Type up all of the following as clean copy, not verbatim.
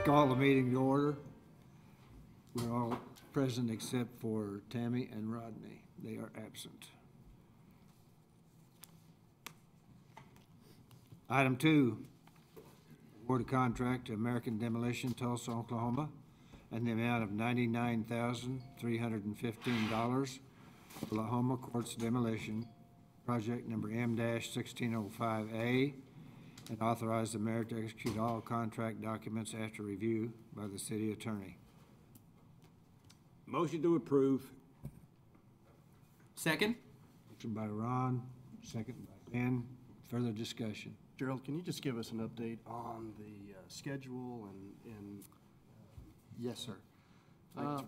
Call the meeting to order. We're all present except for Tammy and Rodney. They are absent. Item 2, award a contract to American Demolition, Tulsa, Oklahoma, and the amount of $99,315 for Oklahoma Courts Demolition, project number M-1605A, and authorize the mayor to execute all contract documents after review by the city attorney. Motion to approve. Second. Motion by Ron, second by Ben. Further discussion. Gerald, can you just give us an update on the schedule and Yes, sir. On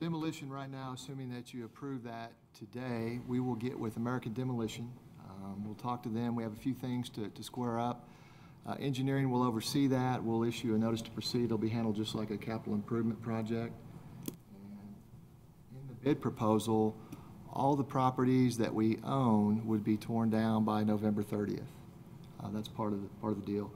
demolition right now, assuming that you approve that today, we will get with American Demolition. We'll talk to them. We have a few things to square up. Engineering will oversee that. We'll issue a notice to proceed. It'll be handled just like a capital improvement project. And in the bid proposal, all the properties that we own would be torn down by November 30th. That's part of the deal.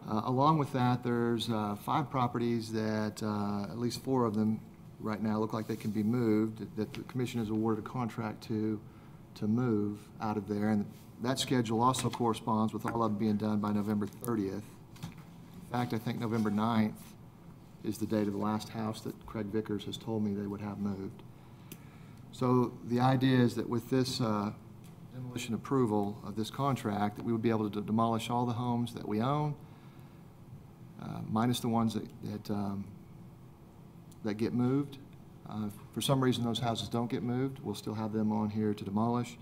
Along with that, there's 5 properties that at least 4 of them right now look like they can be moved, that the commission has awarded a contract to move out of there. And that schedule also corresponds with all of them being done by November 30th. In fact, I think November 9th is the date of the last house that Craig Vickers has told me they would have moved. So the idea is that with this demolition approval of this contract, that we would be able to demolish all the homes that we own, minus the ones that get moved. For some reason, those houses don't get moved. We'll still have them on here to demolish.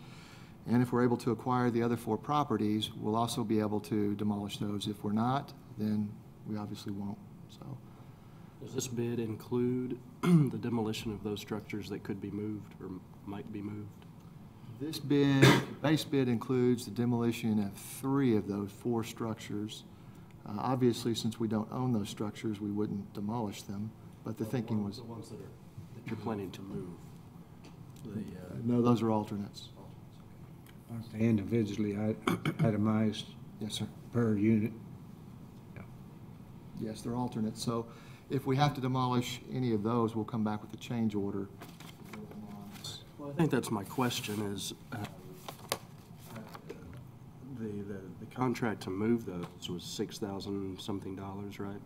And if we're able to acquire the other 4 properties, we'll also be able to demolish those. If we're not, then we obviously won't. So, does this bid include the demolition of those structures that could be moved or might be moved? this bid, base bid includes the demolition of 3 of those 4 structures. Obviously, since we don't own those structures, we wouldn't demolish them. But the thinking was the ones that you're planning to move. No, those are alternates. Aren't they individually itemized? Yes, sir. Per unit? Yeah. Yes, they're alternates. So if we have to demolish any of those, we'll come back with a change order. Well, I think that's my question is, the contract to move those was $6,000 something, right?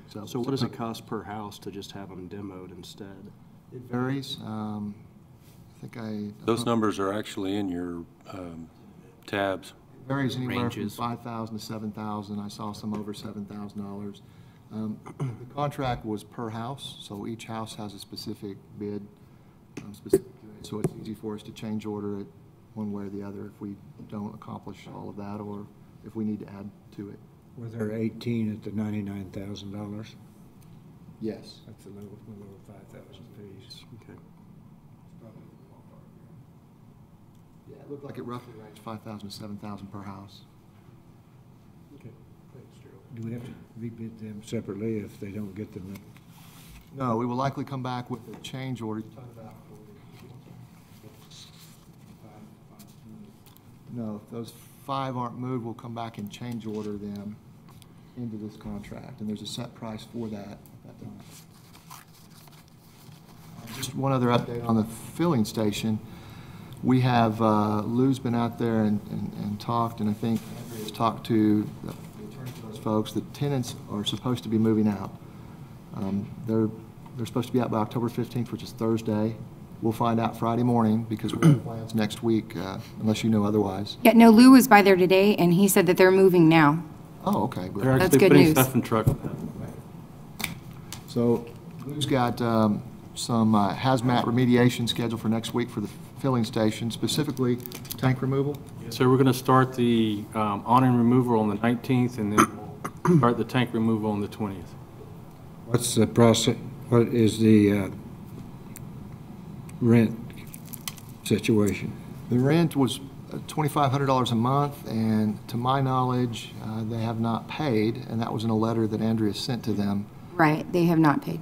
So what does it cost per house to just have them demoed instead? It varies. Those numbers are actually in your tabs. It varies anywhere Ranges. from $5,000 to $7,000. I saw some over $7,000. The contract was per house, so each house has a specific bid, so it's easy for us to change order it one way or the other if we don't accomplish all of that, or if we need to add to it. Were there 18 at the $99,000? Yes. That's the low 5,000 fees. Okay. Yeah, it looked like it roughly ranged 5,000 to 7,000 per house. Okay. Thanks, Gerald. Do we have to rebid them separately if they don't get them? No, we will likely come back with a change order. No, if those 5 aren't moved, we'll come back and change order them into this contract, and there's a set price for that at that time. Just one other update on the filling station. We have, Lou's been out there and talked, and I think Andrea's talked to the attorney for those folks. The tenants are supposed to be moving out. They're supposed to be out by October 15th, which is Thursday. We'll find out Friday morning because we have plans next week, unless you know otherwise. Yeah, no, Lou was by there today, and he said that they're moving now. Oh, okay, good. They're That's actually good putting news. stuff in truck. So Lou's got some hazmat remediation scheduled for next week for the filling station, specifically tank removal. So we're going to start the awning removal on the 19th, and then we'll start the tank removal on the 20th. What's the process? What is the rent situation? The rent was $2,500 a month, and to my knowledge, they have not paid, and that was in a letter that Andrea sent to them. Right, they have not paid.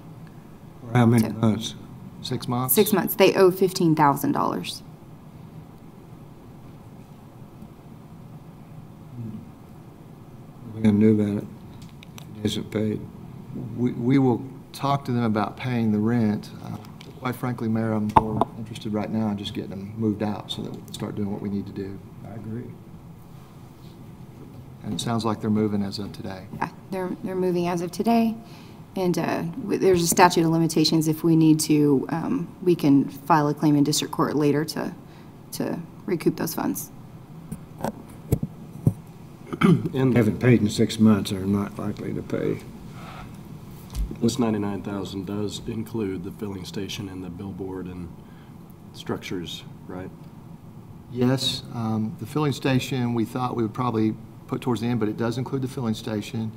For how many So- months? 6 months? 6 months. They owe $15,000. We never knew about it. isn't paid? We will talk to them about paying the rent. Quite frankly, Mayor, I'm more interested right now in just getting them moved out so that we can start doing what we need to do. I agree. And it sounds like they're moving as of today. Yeah, they're moving as of today, and there's a statute of limitations. If we need to, we can file a claim in district court later to recoup those funds. And Haven't paid in 6 months, are not likely to pay. this 99,000 does include the filling station and the billboard and structures, right? Yes, the filling station, we thought we would probably put towards the end, but it does include the filling station.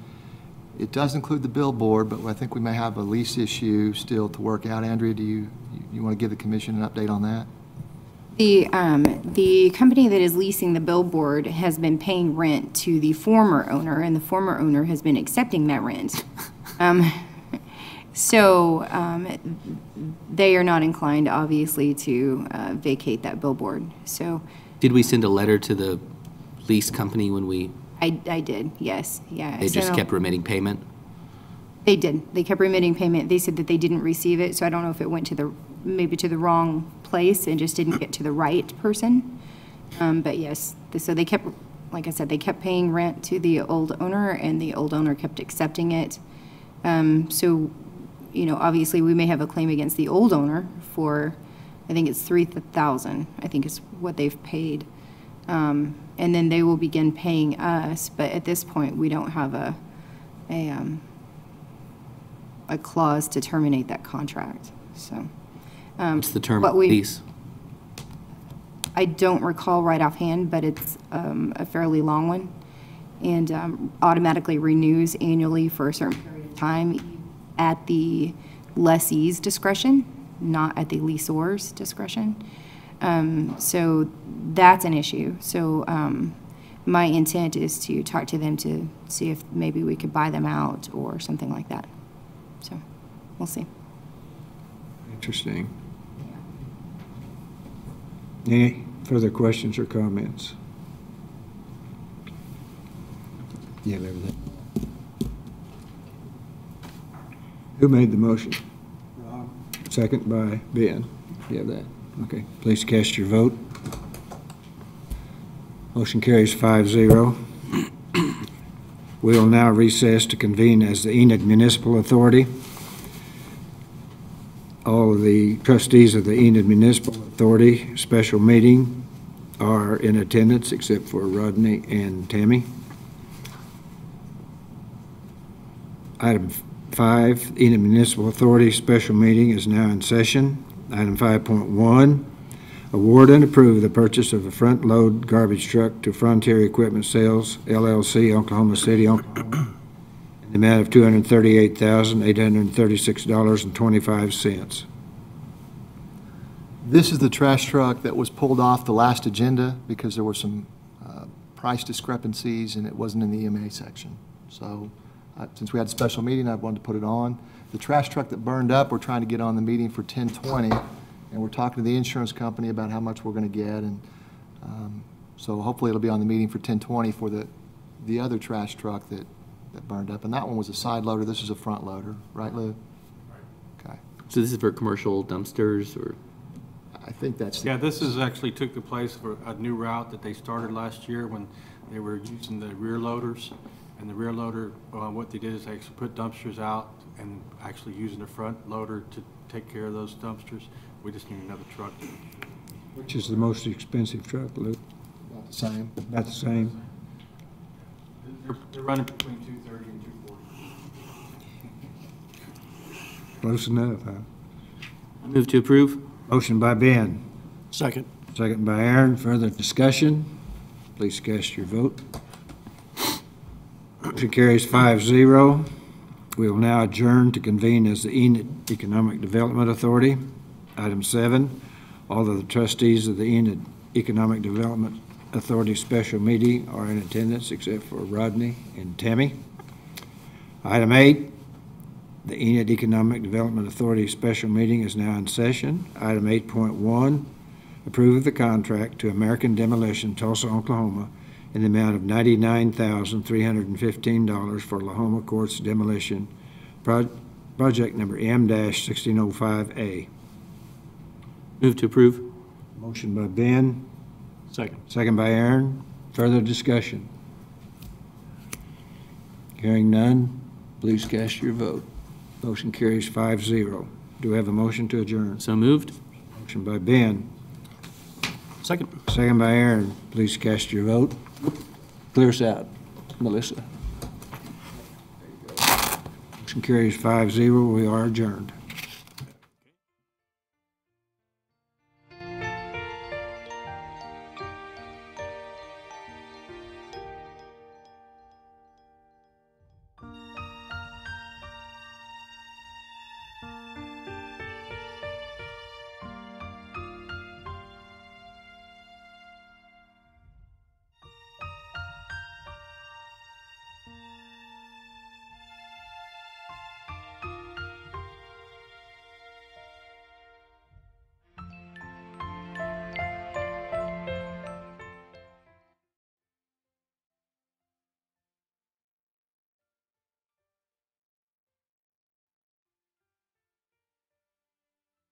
It does include the billboard, but I think we may have a lease issue still to work out. Andrea, do you want to give the commission an update on that? The company that is leasing the billboard has been paying rent to the former owner, and the former owner has been accepting that rent. So they are not inclined, obviously, to vacate that billboard. So Did we send a letter to the lease company when we, I did, yes, yeah. they just So- kept remitting payment? They did. They kept remitting payment. They said that they didn't receive it, so I don't know if it went to maybe to the wrong place and just didn't get to the right person. But yes, so they kept, like I said, they kept paying rent to the old owner, and the old owner kept accepting it. So, obviously, we may have a claim against the old owner for, I think it's $3,000, I think is what they've paid. And then they will begin paying us, but at this point, we don't have a clause to terminate that contract, so. What's the term what of we- lease? I don't recall right offhand, but it's a fairly long one, and automatically renews annually for a certain period of time at the lessee's discretion, not at the leaseor's discretion. So that's an issue. So my intent is to talk to them to see if maybe we could buy them out or something like that. So we'll see. Interesting. Any further questions or comments? You have everything? Who made the motion? Rob. Second by Ben. You have that? Okay. Please cast your vote. Motion carries 5-0. We will now recess to convene as the Enid Municipal Authority. All of the trustees of the Enid Municipal Authority special meeting are in attendance except for Rodney and Tammy. Item 5, Enid Municipal Authority special meeting is now in session. Item 5.1, award and approve the purchase of a front-load garbage truck to Frontier Equipment Sales, LLC, Oklahoma City, Oklahoma, in the amount of $238,836.25. This is the trash truck that was pulled off the last agenda because there were some price discrepancies and it wasn't in the EMA section. So since we had a special meeting, I wanted to put it on. The trash truck that burned up, we're trying to get on the meeting for 10/20, and we're talking to the insurance company about how much we're going to get. And so hopefully it'll be on the meeting for 10/20 for the other trash truck that burned up. And that one was a side loader. This is a front loader. Right, Lou? Okay. So this is for commercial dumpsters or? I think that's, Yeah, this is actually took the place for a new route that they started last year when they were using the rear loaders. And the rear loader, what they did is they actually put dumpsters out and actually using the front loader to take care of those dumpsters. We just need another truck. Which is the most expensive truck, Luke? about the same. About the same? They're running between 230 and 240. Close enough, huh? Move to approve? Motion by Ben, Second. second by Aaron. Further discussion? Please cast your vote. Motion carries 5-0. We will now adjourn to convene as the Enid Economic Development Authority. Item 7, all of the trustees of the Enid Economic Development Authority special meeting are in attendance except for Rodney and Tammy. Item 8, the Enid Economic Development Authority special meeting is now in session. Item 8.1, approve of the contract to American Demolition, Tulsa, Oklahoma, in the amount of $99,315 for Lahoma Courts demolition, project number M-1605A. Move to approve. Motion by Ben, Second. second by Aaron. Further discussion? Hearing none, please cast your vote. Motion carries 5-0. Do we have a motion to adjourn? So moved. Motion by Ben, Second. second by Aaron. Please cast your vote. Clear us out, Melissa. Motion carries 5-0. We are adjourned.